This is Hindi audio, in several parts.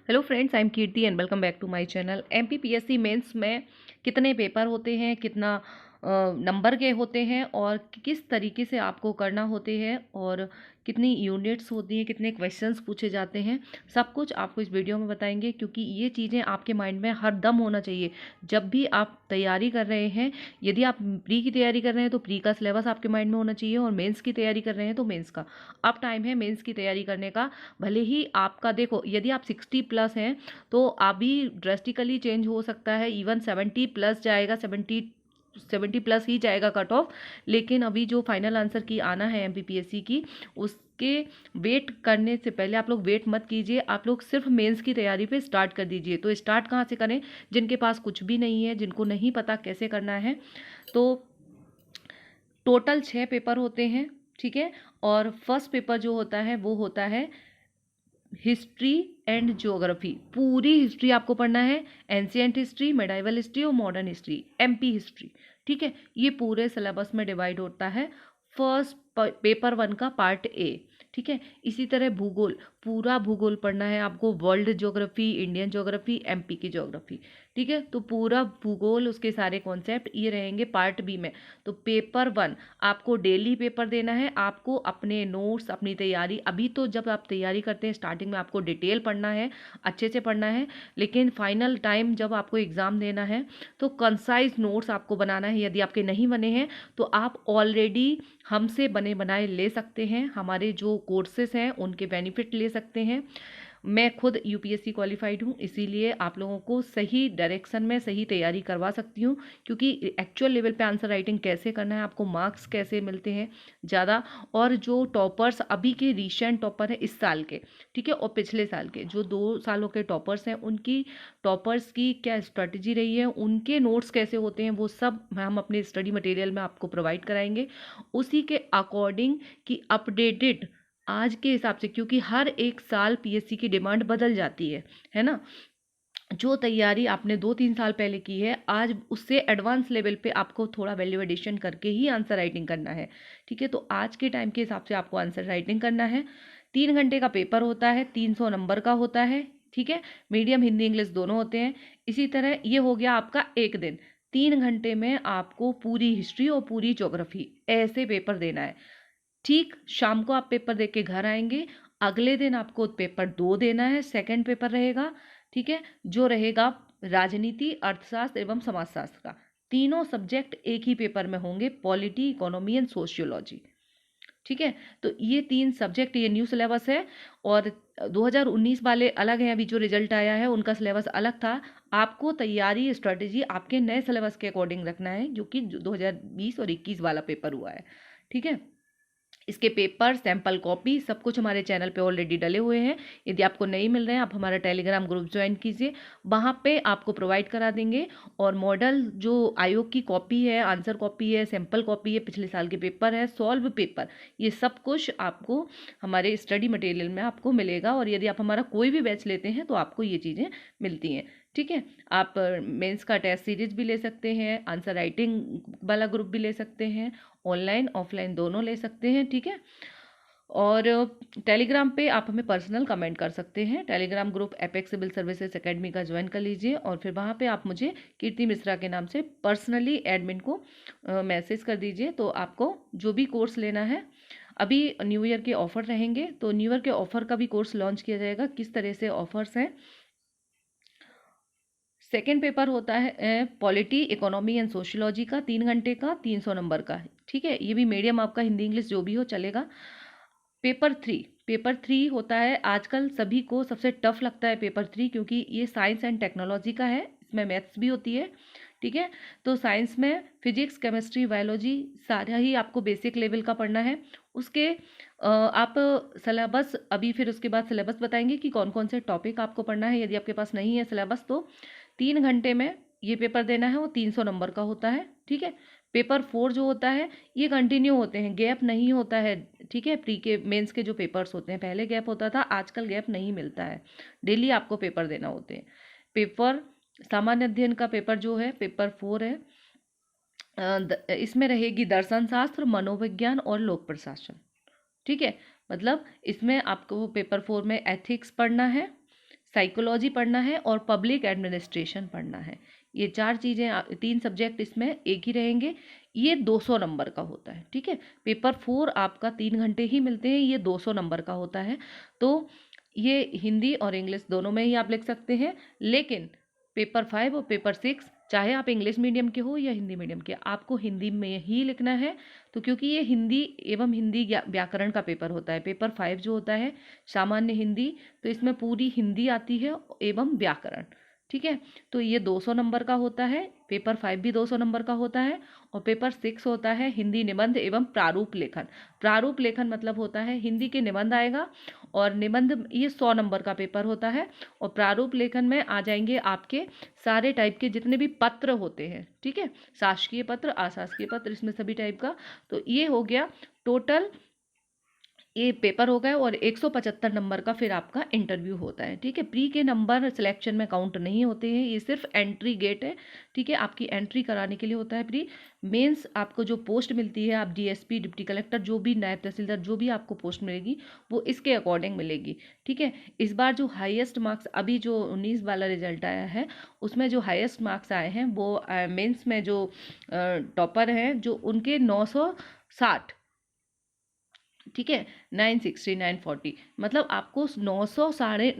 Hello friends, I am Kirti and welcome back to my channel. MPPSC mains में कितने पेपर होते हैं, कितना नंबर के होते हैं और किस तरीके से आपको करना होते हैं और कितनी यूनिट्स होती हैं, कितने क्वेश्चंस पूछे जाते हैं, सब कुछ आपको इस वीडियो में बताएंगे। क्योंकि ये चीज़ें आपके माइंड में हर दम होना चाहिए जब भी आप तैयारी कर रहे हैं। यदि आप प्री की तैयारी कर रहे हैं तो प्री का सिलेबस आपके माइंड में होना चाहिए, और मेंस की तैयारी कर रहे हैं तो मेंस का। अब टाइम है मेंस की तैयारी करने का। भले ही आपका देखो, यदि आप 60 प्लस हैं तो अभी ड्रेस्टिकली चेंज हो सकता है, इवन 70 प्लस जाएगा, 70 प्लस ही जाएगा कट ऑफ। लेकिन अभी जो फाइनल आंसर की आना है एमपीपीएससी की, उसके वेट करने से पहले आप लोग वेट मत कीजिए, आप लोग सिर्फ मेंस की तैयारी पे स्टार्ट कर दीजिए। तो स्टार्ट कहाँ से करें? जिनके पास कुछ भी नहीं है, जिनको नहीं पता कैसे करना है। तो टोटल 6 पेपर होते हैं, ठीक है। और फर्स्ट पेपर जो होता है वो होता है हिस्ट्री एंड ज्योग्राफी। पूरी हिस्ट्री आपको पढ़ना है, एंशिएंट हिस्ट्री, मेडाइवल हिस्ट्री और मॉडर्न हिस्ट्री, एमपी हिस्ट्री, ठीक है। ये पूरे सिलेबस में डिवाइड होता है। फर्स्ट पेपर 1 का पार्ट ए, ठीक है। इसी तरह भूगोल, पूरा भूगोल पढ़ना है आपको, world geography, Indian geography, MP की ज्योग्राफी, ठीक है। तो पूरा भूगोल, उसके सारे कॉन्सेप्ट ये रहेंगे पार्ट बी में। तो पेपर 1 आपको डेली पेपर देना है, आपको अपने नोट्स, अपनी तैयारी, अभी तो जब आप तैयारी करते हैं स्टार्टिंग में आपको डिटेल पढ़ना है, अच्छे से पढ़ना है। लेकिन फाइनल टाइम जब आपको एग्ज़ाम देना है तो कंसाइज नोट्स आपको बनाना है। यदि आपके नहीं बने हैं तो आप ऑलरेडी हमसे बने बनाए ले सकते हैं, हमारे जो कोर्सेज हैं उनके बेनिफिट ले सकते हैं। मैं खुद यूपीएससी क्वालिफाइड हूँ, इसीलिए आप लोगों को सही डायरेक्शन में सही तैयारी करवा सकती हूँ। क्योंकि एक्चुअल लेवल पे आंसर राइटिंग कैसे करना है, आपको मार्क्स कैसे मिलते हैं ज़्यादा, और जो टॉपर्स अभी के रिसेंट टॉपर हैं इस साल के, ठीक है, और पिछले साल के जो 2 सालों के टॉपर्स हैं, उनकी टॉपर्स की क्या स्ट्रेटजी रही है, उनके नोट्स कैसे होते हैं, वो सब हम अपने स्टडी मटेरियल में आपको प्रोवाइड कराएंगे। उसी के अकॉर्डिंग कि अपडेटेड आज के हिसाब से, क्योंकि हर एक साल पीएससी की डिमांड बदल जाती है ना। जो तैयारी आपने 2-3 साल पहले की है, आज उससे एडवांस लेवल पे आपको थोड़ा वैल्यू एडिशन करके ही आंसर राइटिंग करना है, ठीक है। तो आज के टाइम के हिसाब से आपको आंसर राइटिंग करना है। 3 घंटे का पेपर होता है, 300 नंबर का होता है, ठीक है। मीडियम, हिंदी, इंग्लिश दोनों होते हैं। इसी तरह ये हो गया आपका एक दिन। 3 घंटे में आपको पूरी हिस्ट्री और पूरी ज्योग्राफी ऐसे पेपर देना है। ठीक शाम को आप पेपर दे के घर आएंगे, अगले दिन आपको पेपर 2 देना है, सेकंड पेपर रहेगा, ठीक है, जो रहेगा राजनीति, अर्थशास्त्र एवं समाजशास्त्र का। तीनों सब्जेक्ट एक ही पेपर में होंगे, पॉलिटी, इकोनॉमी एंड सोशियोलॉजी, ठीक है। तो ये 3 सब्जेक्ट, ये न्यू सिलेबस है। और 2019 वाले अलग हैं, अभी जो रिजल्ट आया है उनका सिलेबस अलग था। आपको तैयारी स्ट्रेटेजी आपके नए सिलेबस के अकॉर्डिंग रखना है, जो कि 2020 और 21 वाला पेपर हुआ है, ठीक है। इसके पेपर, सैंपल कॉपी, सब कुछ हमारे चैनल पे ऑलरेडी डले हुए हैं। यदि आपको नहीं मिल रहे हैं, आप हमारा टेलीग्राम ग्रुप ज्वाइन कीजिए, वहाँ पे आपको प्रोवाइड करा देंगे। और मॉडल जो आयोग की कॉपी है, आंसर कॉपी है, सैंपल कॉपी है, पिछले साल के पेपर है, सॉल्व पेपर, ये सब कुछ आपको हमारे स्टडी मटेरियल में आपको मिलेगा। और यदि आप हमारा कोई भी बैच लेते हैं तो आपको ये चीज़ें मिलती हैं, ठीक है। आप मेंस का टेस्ट सीरीज भी ले सकते हैं, आंसर राइटिंग वाला ग्रुप भी ले सकते हैं, ऑनलाइन ऑफलाइन दोनों ले सकते हैं, ठीक है। और टेलीग्राम पे आप हमें पर्सनल कमेंट कर सकते हैं। Telegram group Apex civil services academy का ज्वाइन कर लीजिए, और फिर वहाँ पे आप मुझे कीर्ति मिश्रा के नाम से पर्सनली एडमिन को मैसेज कर दीजिए। तो आपको जो भी कोर्स लेना है, अभी न्यू ईयर के ऑफर रहेंगे, तो न्यू ईयर के ऑफर का भी कोर्स लॉन्च किया जाएगा। किस तरह से ऑफर्स हैं? सेकेंड पेपर होता है पॉलिटी, इकोनॉमी एंड सोशियोलॉजी का, 3 घंटे का, 300 नंबर का, ठीक है। ये भी मीडियम आपका हिंदी इंग्लिश जो भी हो चलेगा। पेपर 3 होता है, आजकल सभी को सबसे टफ लगता है पेपर 3, क्योंकि ये साइंस एंड टेक्नोलॉजी का है, इसमें मैथ्स भी होती है, ठीक है। तो साइंस में फिजिक्स, केमिस्ट्री, बायोलॉजी सारा ही आपको बेसिक लेवल का पढ़ना है। उसके आप सिलेबस, अभी फिर उसके बाद सिलेबस बताएंगे कि कौन कौन से टॉपिक आपको पढ़ना है। यदि आपके पास नहीं है सिलेबस तो 3 घंटे में ये पेपर देना है, वो 300 नंबर का होता है, ठीक है। पेपर 4 जो होता है, ये कंटिन्यू होते हैं, गैप नहीं होता है, ठीक है। प्री के मेंस के जो पेपर्स होते हैं, पहले गैप होता था, आजकल गैप नहीं मिलता है, डेली आपको पेपर देना होते हैं। पेपर सामान्य अध्ययन का पेपर जो है, पेपर 4 है। इसमें रहेगी दर्शन शास्त्र, मनोविज्ञान और लोक प्रशासन, ठीक है। मतलब इसमें आपको पेपर 4 में एथिक्स पढ़ना है, साइकोलॉजी पढ़ना है और पब्लिक एडमिनिस्ट्रेशन पढ़ना है। ये 4 चीज़ें 3 सब्जेक्ट इसमें एक ही रहेंगे। ये 200 नंबर का होता है, ठीक है। पेपर 4 आपका 3 घंटे ही मिलते हैं, ये 200 नंबर का होता है। तो ये हिंदी और इंग्लिश दोनों में ही आप लिख सकते हैं, लेकिन पेपर 5 और पेपर 6 चाहे आप इंग्लिश मीडियम के हो या हिंदी मीडियम के, आपको हिंदी में ही लिखना है। तो क्योंकि ये हिंदी एवं हिंदी व्याकरण का पेपर होता है। पेपर 5 जो होता है सामान्य हिंदी, तो इसमें पूरी हिंदी आती है एवं व्याकरण, ठीक है। तो ये 200 नंबर का होता है। पेपर 5 भी 200 नंबर का होता है। और पेपर 6 होता है हिंदी निबंध एवं प्रारूप लेखन। प्रारूप लेखन मतलब होता है हिंदी के निबंध आएगा, और निबंध ये 100 नंबर का पेपर होता है। और प्रारूप लेखन में आ जाएंगे आपके सारे टाइप के जितने भी पत्र होते हैं, ठीक है, शासकीय पत्र, अशासकीय पत्र, इसमें सभी टाइप का। तो ये हो गया टोटल, ये पेपर हो गए। और 175 नंबर का फिर आपका इंटरव्यू होता है, ठीक है। प्री के नंबर सिलेक्शन में काउंट नहीं होते हैं, ये सिर्फ एंट्री गेट है, ठीक है। आपकी एंट्री कराने के लिए होता है प्री। मेंस आपको जो पोस्ट मिलती है, आप डीएसपी, डिप्टी कलेक्टर, जो भी नायब तहसीलदार, जो भी आपको पोस्ट मिलेगी वो इसके अकॉर्डिंग मिलेगी, ठीक है। इस बार जो हाईएस्ट मार्क्स, अभी जो 19 वाला रिजल्ट आया है उसमें जो हाईएस्ट मार्क्स आए हैं वो मेंस में जो टॉपर हैं जो उनके 960, ठीक है, 960 940, मतलब आपको 900 साढ़े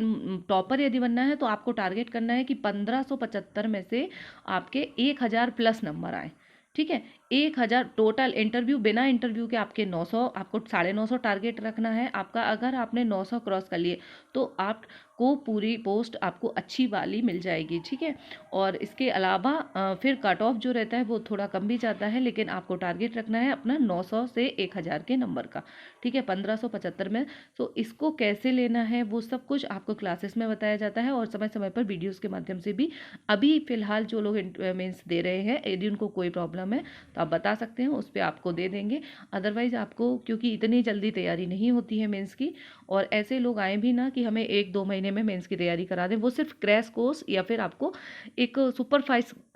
टॉपर यदि बनना है तो आपको टारगेट करना है कि 1575 में से आपके 1000 प्लस नंबर आए, ठीक है। 1000 टोटल इंटरव्यू, बिना इंटरव्यू के आपके 900, आपको 950 टारगेट रखना है आपका। अगर आपने 900 क्रॉस कर लिए तो आपको पूरी पोस्ट आपको अच्छी वाली मिल जाएगी, ठीक है। और इसके अलावा फिर कट ऑफ जो रहता है वो थोड़ा कम भी जाता है, लेकिन आपको टारगेट रखना है अपना 900 से 1000 के नंबर का, ठीक है, 1575 में। तो इसको कैसे लेना है वो सब कुछ आपको क्लासेस में बताया जाता है, और समय समय पर वीडियोज़ के माध्यम से भी। अभी फ़िलहाल जो लोग मेंस दे रहे हैं, यदि उनको कोई प्रॉब्लम है तो आप बता सकते हैं, उस पर आपको दे देंगे। अदरवाइज़ आपको, क्योंकि इतनी जल्दी तैयारी नहीं होती है मेंस की, और ऐसे लोग आए भी ना कि हमें 1-2 महीने में मेंस की तैयारी करा दें, वो सिर्फ क्रैश कोर्स या फिर आपको एक सुपर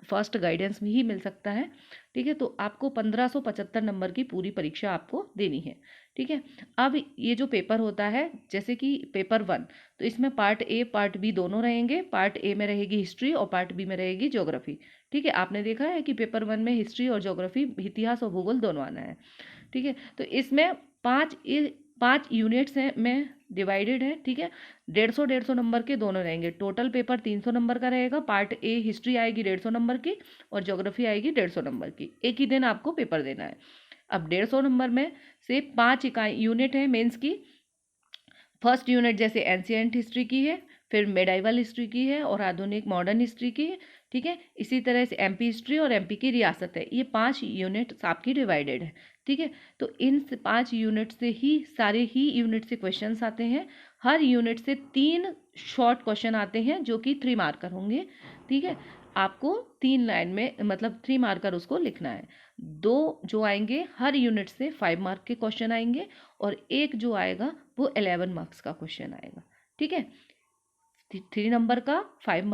फास्ट गाइडेंस में ही मिल सकता है, ठीक है। तो आपको 1575 नंबर की पूरी परीक्षा आपको देनी है, ठीक है। अब ये जो पेपर होता है, जैसे कि पेपर 1, तो इसमें पार्ट ए पार्ट बी दोनों रहेंगे। पार्ट ए में रहेगी हिस्ट्री और पार्ट बी में रहेगी ज्योग्राफी, ठीक है। आपने देखा है कि पेपर 1 में हिस्ट्री और ज्योग्राफी, इतिहास और भूगोल दोनों आना है, ठीक है। तो इसमें 5 यूनिट्स हैं में डिवाइडेड है, ठीक है। 150 नंबर के दोनों रहेंगे। टोटल पेपर 300 नंबर का रहेगा। पार्ट ए हिस्ट्री आएगी 150 नंबर की, और ज्योग्राफी आएगी 150 नंबर की। एक ही दिन आपको पेपर देना है। अब 150 नंबर में से 5 इकाई यूनिट है मेंस की। फर्स्ट यूनिट जैसे एंशिएंट हिस्ट्री की है, फिर मेडाइवल हिस्ट्री की है, और आधुनिक मॉडर्न हिस्ट्री की है, ठीक है। इसी तरह से एमपी हिस्ट्री और एमपी की रियासत है। ये 5 यूनिट आपकी डिवाइडेड है, ठीक है। तो इन 5 यूनिट से ही सारे ही यूनिट से क्वेश्चंस आते हैं। हर यूनिट से 3 शॉर्ट क्वेश्चन आते हैं जो कि 3 मार्कर होंगे, ठीक है। आपको 3 लाइन में, मतलब 3 मार्कर उसको लिखना है। 2 जो आएंगे हर यूनिट से 5 मार्क के क्वेश्चन आएंगे, और एक जो आएगा वो 11 मार्क्स का क्वेश्चन आएगा, ठीक है। 3 नंबर का, 5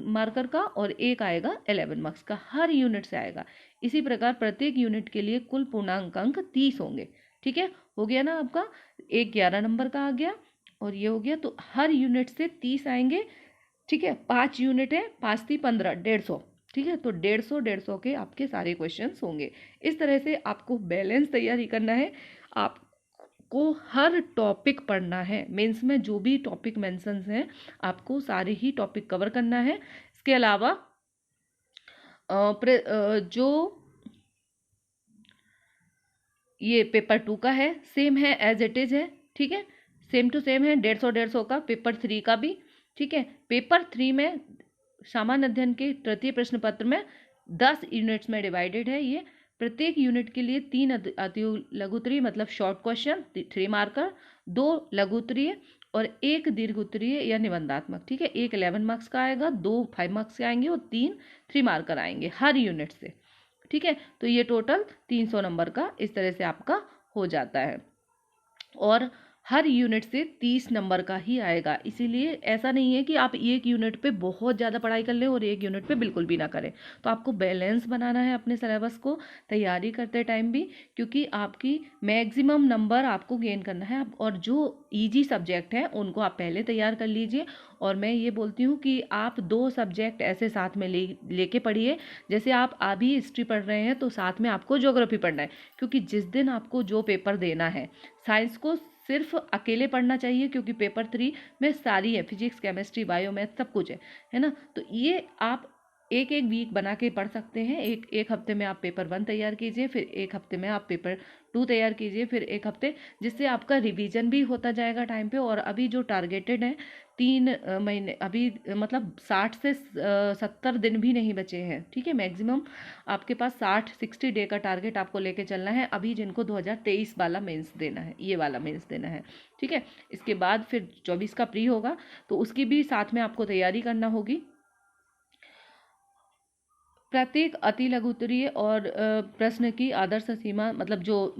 मार्कर का, और एक आएगा 11 मार्क्स का, हर यूनिट से आएगा। इसी प्रकार प्रत्येक यूनिट के लिए कुल पूर्णांक अंक 30 होंगे, ठीक है। हो गया ना आपका, एक 11 नंबर का आ गया, और ये हो गया। तो हर यूनिट से 30 आएंगे, ठीक है। 5 यूनिट है, 5 × 15 150, ठीक है। तो 150 के आपके सारे क्वेश्चंस होंगे। इस तरह से आपको बैलेंस तैयारी करना है। आपको हर टॉपिक पढ़ना है। मेंस में जो भी टॉपिक मेंशंस हैं आपको सारे ही टॉपिक कवर करना है। इसके अलावा जो ये पेपर 2 का है सेम है, एज इट इज़ है, ठीक है। सेम टू सेम है, 150 का। पेपर 3 का भी, ठीक है। पेपर 3 में सामान्य अध्ययन के तृतीय प्रश्न पत्र में 10 यूनिट्स में डिवाइडेड है। ये प्रत्येक यूनिट के लिए 3 अति लघुत्तरीय मतलब शॉर्ट क्वेश्चन 3 मार्कर, 2 लघुत्तरीय और 1 दीर्घ उत्तरीय या निबंधात्मक, ठीक है। एक 11 मार्क्स का आएगा, 2 5 मार्क्स के आएंगे, और 3 मार्कर आएंगे हर यूनिट से, ठीक है। तो ये टोटल 300 नंबर का इस तरह से आपका हो जाता है। और हर यूनिट से 30 नंबर का ही आएगा। इसीलिए ऐसा नहीं है कि आप एक यूनिट पे बहुत ज़्यादा पढ़ाई कर लें और एक यूनिट पे बिल्कुल भी ना करें। तो आपको बैलेंस बनाना है अपने सिलेबस को तैयारी करते टाइम भी, क्योंकि आपकी मैक्सिमम नंबर आपको गेन करना है। और जो ईजी सब्जेक्ट हैं उनको आप पहले तैयार कर लीजिए। और मैं ये बोलती हूँ कि आप 2 सब्जेक्ट ऐसे साथ में लेके पढ़िए। जैसे आप अभी हिस्ट्री पढ़ रहे हैं तो साथ में आपको ज्योग्राफी पढ़ना है, क्योंकि जिस दिन आपको जो पेपर देना है, साइंस को सिर्फ अकेले पढ़ना चाहिए, क्योंकि पेपर 3 में सारी है, फिजिक्स, केमिस्ट्री, बायो, मैथ सब कुछ है ना। तो ये आप एक एक वीक बना के पढ़ सकते हैं। एक एक हफ्ते में आप पेपर 1 तैयार कीजिए, फिर एक हफ्ते में आप पेपर 2 तैयार कीजिए, फिर एक हफ्ते, जिससे आपका रिवीजन भी होता जाएगा टाइम पे। और अभी जो टारगेटेड है 3 महीने, अभी मतलब 60 से 70 दिन भी नहीं बचे हैं, ठीक है। मैक्सिमम आपके पास 60 डे का टारगेट आपको लेके चलना है अभी, जिनको 2023 वाला मेंस देना है, ये वाला मेंस देना है, ठीक है। इसके बाद फिर 24 का प्री होगा, तो उसकी भी साथ में आपको तैयारी करना होगी। प्रत्येक अति लघुत्तरीय और प्रश्न की आदर्श सीमा, मतलब जो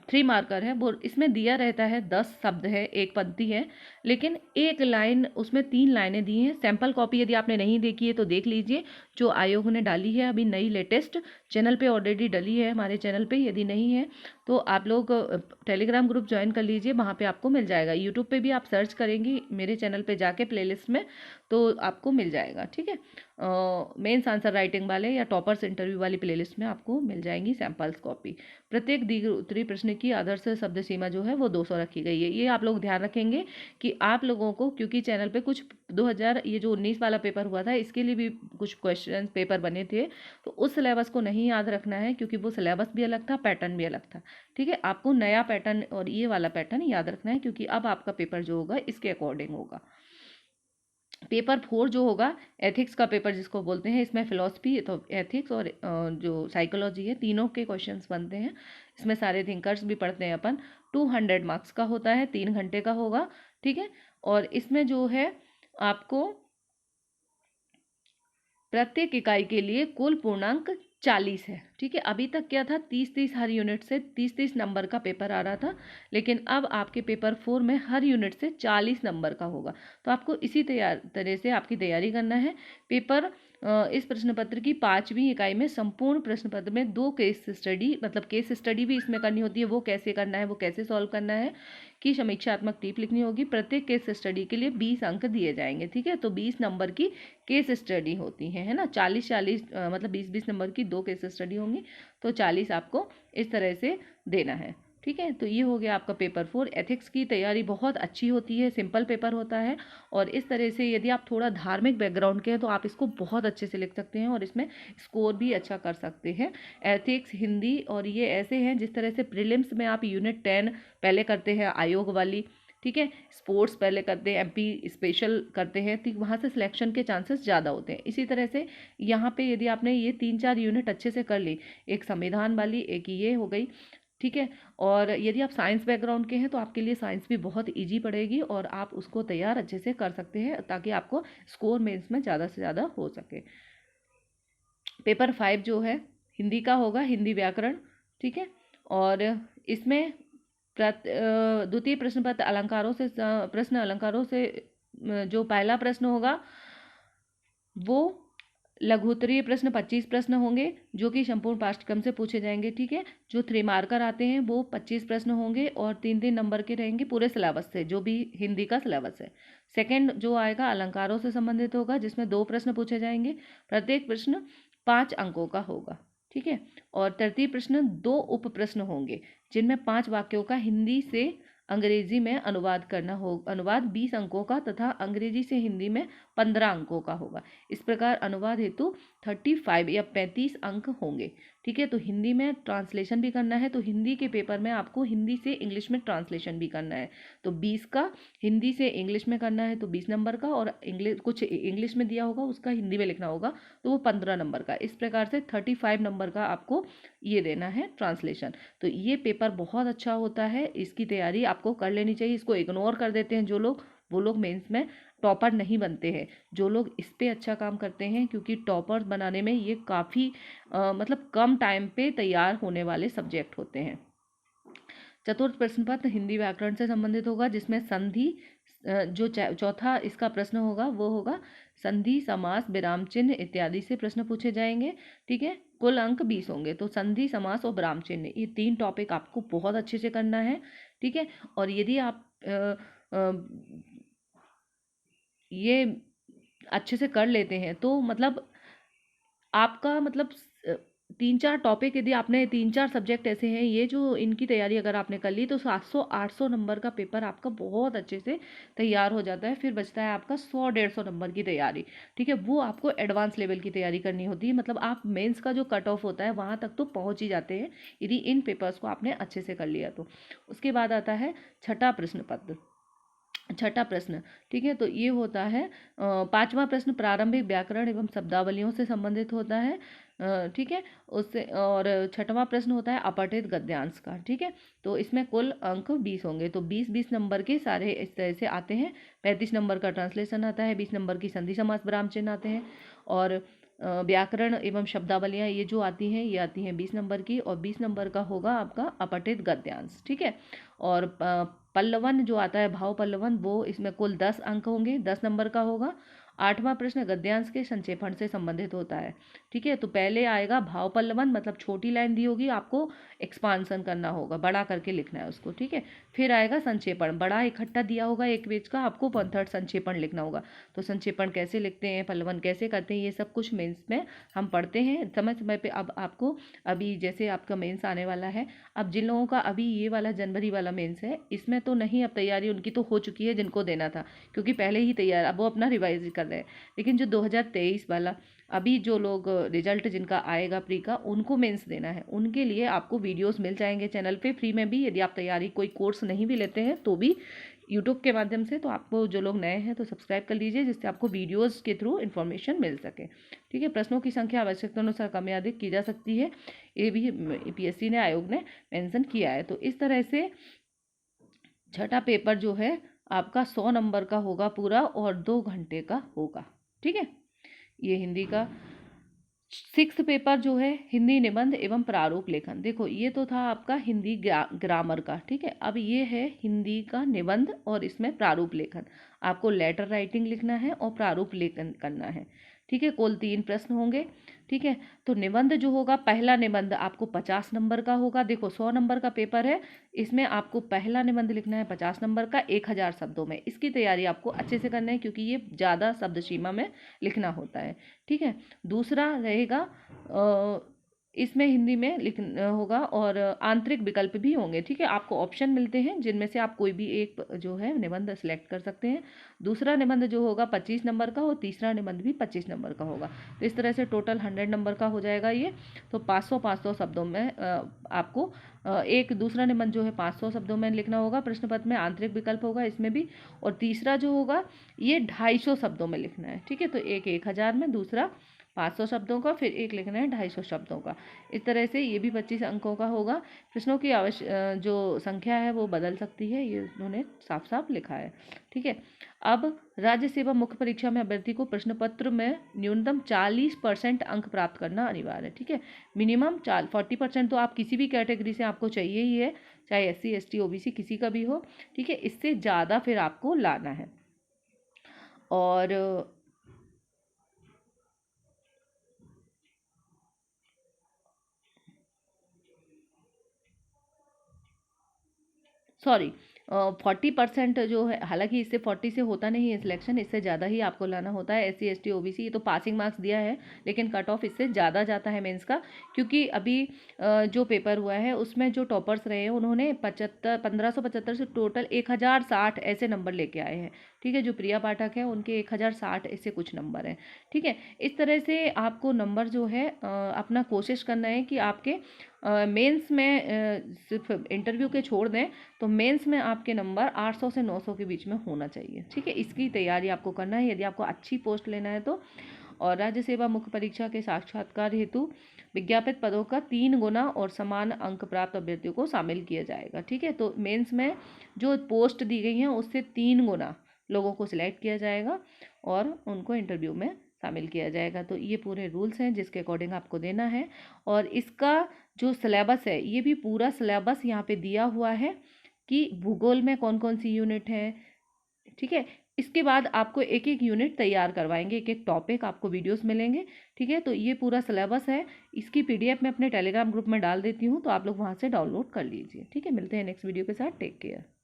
3 मार्कर है वो इसमें दिया रहता है, 10 शब्द है, एक पंक्ति है, लेकिन एक लाइन, उसमें 3 लाइनें दी हैं। सैंपल कॉपी यदि आपने नहीं देखी है तो देख लीजिए, जो आयोग ने डाली है अभी नई लेटेस्ट, चैनल पे ऑलरेडी डली है हमारे चैनल पे। यदि नहीं है तो आप लोग टेलीग्राम ग्रुप ज्वाइन कर लीजिए, वहाँ पे आपको मिल जाएगा। यूट्यूब पे भी आप सर्च करेंगी मेरे चैनल पे जाके प्लेलिस्ट में, तो आपको मिल जाएगा, ठीक है। मेंस आंसर राइटिंग वाले या टॉपर्स इंटरव्यू वाली प्लेलिस्ट में आपको मिल जाएंगी सैंपल्स कॉपी। प्रत्येक दी गई उत्तरी प्रश्न की आदर्श शब्द सीमा जो है वो 200 रखी गई है। ये आप लोग ध्यान रखेंगे कि आप लोगों को, क्योंकि चैनल पे कुछ 2000 ये जो 19 वाला पेपर हुआ था इसके लिए भी कुछ क्वेश्चन पेपर बने थे, तो उस सिलेबस को नहीं याद रखना है, क्योंकि वो सिलेबस भी अलग था, पैटर्न भी अलग था, ठीक है। आपको नया पैटर्न और ये वाला पैटर्न याद रखना है, क्योंकि अब आपका पेपर जो होगा इसके अकॉर्डिंग होगा। पेपर 4 जो होगा, एथिक्स का पेपर जिसको बोलते हैं, इसमें फिलॉसफी तो एथिक्स और जो साइकोलॉजी है, तीनों के क्वेश्चंस बनते हैं। इसमें सारे थिंकर्स भी पढ़ते हैं अपन। 200 मार्क्स का होता है, 3 घंटे का होगा, ठीक है। और इसमें जो है आपको प्रत्येक इकाई के लिए कुल पूर्णांक 40 है, ठीक है। अभी तक क्या था, 30-30 हर यूनिट से 30-30 नंबर का पेपर आ रहा था, लेकिन अब आपके पेपर 4 में हर यूनिट से 40 नंबर का होगा। तो आपको इसी तरह से आपकी तैयारी करना है। पेपर इस प्रश्न पत्र की 5वीं इकाई में संपूर्ण प्रश्न पत्र में 2 केस स्टडी, मतलब केस स्टडी भी इसमें करनी होती है, वो कैसे करना है, वो कैसे सॉल्व करना है, की समीक्षात्मक टिप लिखनी होगी। प्रत्येक केस स्टडी के लिए 20 अंक दिए जाएंगे, ठीक है। तो 20 नंबर की केस स्टडी होती है ना, 40-40 मतलब 20-20 नंबर की 2 केस स्टडी होंगी, तो 40 आपको इस तरह से देना है, ठीक है। तो ये हो गया आपका पेपर 4। एथिक्स की तैयारी बहुत अच्छी होती है, सिंपल पेपर होता है, और इस तरह से यदि आप थोड़ा धार्मिक बैकग्राउंड के हैं तो आप इसको बहुत अच्छे से लिख सकते हैं और इसमें स्कोर भी अच्छा कर सकते हैं। एथिक्स, हिंदी, और ये ऐसे हैं जिस तरह से प्रीलिम्स में आप यूनिट 10 पहले करते हैं आयोग वाली, ठीक है, स्पोर्ट्स पहले करते हैं, एमपी स्पेशल करते हैं, तो वहाँ से सिलेक्शन के चांसेस ज़्यादा होते हैं। इसी तरह से यहाँ पे यदि आपने ये 3-4 यूनिट अच्छे से कर ली, एक संविधान वाली, एक ये हो गई, ठीक है। और यदि आप साइंस बैकग्राउंड के हैं तो आपके लिए साइंस भी बहुत इजी पड़ेगी और आप उसको तैयार अच्छे से कर सकते हैं, ताकि आपको स्कोर मेंस में ज़्यादा से ज़्यादा हो सके। पेपर 5 जो है हिंदी का होगा, हिंदी व्याकरण, ठीक है। और इसमें द्वितीय प्रश्न पत्र अलंकारों से प्रश्न अलंकारों से जो पहला प्रश्न होगा वो लघुत्तरीय प्रश्न 25 प्रश्न होंगे, जो कि संपूर्ण पाठ्यक्रम से पूछे जाएंगे, ठीक है। जो 3 मार्कर आते हैं वो 25 प्रश्न होंगे और 3-3 नंबर के रहेंगे पूरे सिलेबस से, जो भी हिंदी का सिलेबस है। सेकंड जो आएगा अलंकारों से संबंधित होगा, जिसमें 2 प्रश्न पूछे जाएंगे, प्रत्येक प्रश्न 5 अंकों का होगा, ठीक है। और तृतीय प्रश्न 2 उप प्रश्न होंगे, जिनमें 5 वाक्यों का हिंदी से अंग्रेजी में अनुवाद करना हो। अनुवाद 20 अंकों का तथा अंग्रेजी से हिंदी में 15 अंकों का होगा। इस प्रकार अनुवाद हेतु 35 या 35 अंक होंगे, ठीक है। तो हिंदी में ट्रांसलेशन भी करना है, तो हिंदी के पेपर में आपको हिंदी से इंग्लिश में ट्रांसलेशन भी करना है, तो 20 का हिंदी से इंग्लिश में करना है तो 20 नंबर का, और कुछ इंग्लिश में दिया होगा उसका हिंदी में लिखना होगा तो वो 15 नंबर का। इस प्रकार से 35 नंबर का आपको ये देना है ट्रांसलेशन। तो ये पेपर बहुत अच्छा होता है, इसकी तैयारी आपको कर लेनी चाहिए। इसको इग्नोर कर देते हैं जो लोग, वो लोग मेंस में टॉपर नहीं बनते हैं। जो लोग इस पे अच्छा काम करते हैं, क्योंकि टॉपर बनाने में ये काफ़ी मतलब कम टाइम पे तैयार होने वाले सब्जेक्ट होते हैं। चतुर्थ प्रश्न पत्र हिंदी व्याकरण से संबंधित होगा, जिसमें संधि जो चौथा इसका प्रश्न होगा वो होगा संधि, समास, विराम चिन्ह इत्यादि से प्रश्न पूछे जाएंगे। ठीक है, कुल अंक 20 होंगे। तो संधि, समास और विराम चिन्ह, ये 3 टॉपिक आपको बहुत अच्छे से करना है। ठीक है, और यदि आप ये अच्छे से कर लेते हैं तो मतलब आपका मतलब 3-4 टॉपिक, यदि आपने 3-4 सब्जेक्ट ऐसे हैं ये जो इनकी तैयारी अगर आपने कर ली तो 700-800 नंबर का पेपर आपका बहुत अच्छे से तैयार हो जाता है। फिर बचता है आपका 100-150 नंबर की तैयारी। ठीक है, वो आपको एडवांस लेवल की तैयारी करनी होती है, मतलब आप मेंस का जो कट ऑफ होता है वहाँ तक तो पहुँच ही जाते हैं यदि इन पेपर्स को आपने अच्छे से कर लिया तो। उसके बाद आता है छठा प्रश्न पत्र, छठा प्रश्न। ठीक है, तो ये होता है 5वां प्रश्न प्रारंभिक व्याकरण एवं शब्दावलियों से संबंधित होता है। ठीक है, उससे और 6वां प्रश्न होता है अपठित गद्यांश का। ठीक है, तो इसमें कुल अंक 20 होंगे, तो 20-20 नंबर के सारे इस तरह से आते हैं। 35 नंबर का ट्रांसलेशन आता है, 20 नंबर की संधि समास विराम चिन्ह आते हैं, और व्याकरण एवं शब्दावलियाँ ये जो आती हैं ये आती हैं 20 नंबर की, और 20 नंबर का होगा आपका अपठित गद्यांश। ठीक है, और पल्लवन जो आता है भाव पल्लवन, वो इसमें कुल 10 अंक होंगे, 10 नंबर का होगा। 8वां प्रश्न गद्यांश के संक्षेपण से संबंधित होता है। ठीक है, तो पहले आएगा भाव पल्लवन, मतलब छोटी लाइन दी होगी, आपको एक्सपांसन करना होगा, बड़ा करके लिखना है उसको। ठीक है, फिर आएगा संक्षेपण, बड़ा इकट्ठा दिया होगा एक पेज का, आपको 1/3 संक्षेपण लिखना होगा। तो संक्षेपण कैसे लिखते हैं, पल्लवन कैसे करते हैं, ये सब कुछ मेंस में हम पढ़ते हैं समय समय पे। अब आपको अभी जैसे आपका मेंस आने वाला है, अब जिन लोगों का अभी ये वाला जनवरी वाला मेंस है, इसमें तो नहीं, अब तैयारी उनकी तो हो चुकी है जिनको देना था, क्योंकि पहले ही तैयार, अब वो अपना रिवाइज कर रहे हैं। लेकिन जो 2023 वाला अभी जो लोग रिजल्ट जिनका आएगा प्री का, उनको मेंस देना है, उनके लिए आपको वीडियोस मिल जाएंगे चैनल पे फ्री में भी। यदि आप तैयारी कोई कोर्स नहीं भी लेते हैं तो भी यूट्यूब के माध्यम से, तो आपको जो लोग नए हैं तो सब्सक्राइब कर लीजिए, जिससे आपको वीडियोस के थ्रू इन्फॉर्मेशन मिल सके। ठीक है, प्रश्नों की संख्या आवश्यकता अनुसार कम या अधिक की जा सकती है, ये भी पीएससी ने आयोग ने मेंशन किया है। तो इस तरह से छठा पेपर जो है आपका 100 नंबर का होगा पूरा, और 2 घंटे का होगा। ठीक है, ये हिंदी का। 6th पेपर जो है हिंदी निबंध एवं प्रारूप लेखन। देखो ये तो था आपका हिंदी ग्रामर का। ठीक है, अब ये है हिंदी का निबंध, और इसमें प्रारूप लेखन। आपको लेटर राइटिंग लिखना है और प्रारूप लेखन करना है। ठीक है, कुल 3 प्रश्न होंगे। ठीक है, तो निबंध जो होगा, पहला निबंध आपको 50 नंबर का होगा। देखो 100 नंबर का पेपर है, इसमें आपको पहला निबंध लिखना है 50 नंबर का, 1000 शब्दों में। इसकी तैयारी आपको अच्छे से करना है, क्योंकि ये ज़्यादा शब्द सीमा में लिखना होता है। ठीक है, दूसरा रहेगा इसमें हिंदी में लिखना होगा, और आंतरिक विकल्प भी होंगे। ठीक है, आपको ऑप्शन मिलते हैं जिनमें से आप कोई भी एक जो है निबंध सेलेक्ट कर सकते हैं। दूसरा निबंध जो होगा 25 नंबर का, और तीसरा निबंध भी 25 नंबर का होगा। तो इस तरह से टोटल 100 नंबर का हो जाएगा ये। तो 500-500 शब्दों में आपको एक दूसरा निबंध जो है 500 शब्दों में लिखना होगा। प्रश्न पत्र में आंतरिक विकल्प होगा इसमें भी, और तीसरा जो होगा ये 250 शब्दों में लिखना है। ठीक है, तो एक 1000 में, दूसरा 500 शब्दों का, फिर एक लिखना है 250 शब्दों का। इस तरह से ये भी 25 अंकों का होगा। प्रश्नों की जो संख्या है वो बदल सकती है, ये उन्होंने साफ साफ लिखा है। ठीक है, अब राज्य सेवा मुख्य परीक्षा में अभ्यर्थी को प्रश्न पत्र में न्यूनतम 40% अंक प्राप्त करना अनिवार्य है। ठीक है, मिनिमम 40% तो आप किसी भी कैटेगरी से आपको चाहिए ही है, चाहे SC ST OBC किसी का भी हो। ठीक है, इससे ज़्यादा फिर आपको लाना है। और सॉरी 40% जो है, हालांकि इससे 40 से होता नहीं है सिलेक्शन, इससे ज़्यादा ही आपको लाना होता है। SC ST OBC ये तो पासिंग मार्क्स दिया है, लेकिन कट ऑफ इससे ज़्यादा जाता है मेंस का, क्योंकि अभी जो पेपर हुआ है उसमें जो टॉपर्स रहे हैं उन्होंने 1575 से टोटल 1060 ऐसे नंबर लेके आए हैं। ठीक है, जो प्रिया पाठक है उनके 1060 ऐसे कुछ नंबर हैं। ठीक है, इस तरह से आपको नंबर जो है अपना कोशिश करना है कि आपके मेंस में सिर्फ इंटरव्यू के छोड़ दें तो मेंस में आपके नंबर 800 से 900 के बीच में होना चाहिए। ठीक है, इसकी तैयारी आपको करना है यदि आपको अच्छी पोस्ट लेना है तो। और राज्य सेवा मुख्य परीक्षा के साक्षात्कार हेतु विज्ञापित पदों का 3 गुना और समान अंक प्राप्त अभ्यर्थियों को शामिल किया जाएगा। ठीक है, तो मेंस में जो पोस्ट दी गई हैं उससे 3 गुना लोगों को सिलेक्ट किया जाएगा और उनको इंटरव्यू में शामिल किया जाएगा। तो ये पूरे रूल्स हैं जिसके अकॉर्डिंग आपको देना है। और इसका जो सिलेबस है ये भी पूरा सिलेबस यहाँ पे दिया हुआ है कि भूगोल में कौन कौन सी यूनिट है, ठीक है। इसके बाद आपको एक एक यूनिट तैयार करवाएंगे, एक एक टॉपिक आपको वीडियोस मिलेंगे, ठीक है। तो ये पूरा सिलेबस है, इसकी पीडीएफ मैं अपने टेलीग्राम ग्रुप में डाल देती हूँ, तो आप लोग वहाँ से डाउनलोड कर लीजिए, ठीक है। मिलते हैं नेक्स्ट वीडियो के साथ, टेक केयर।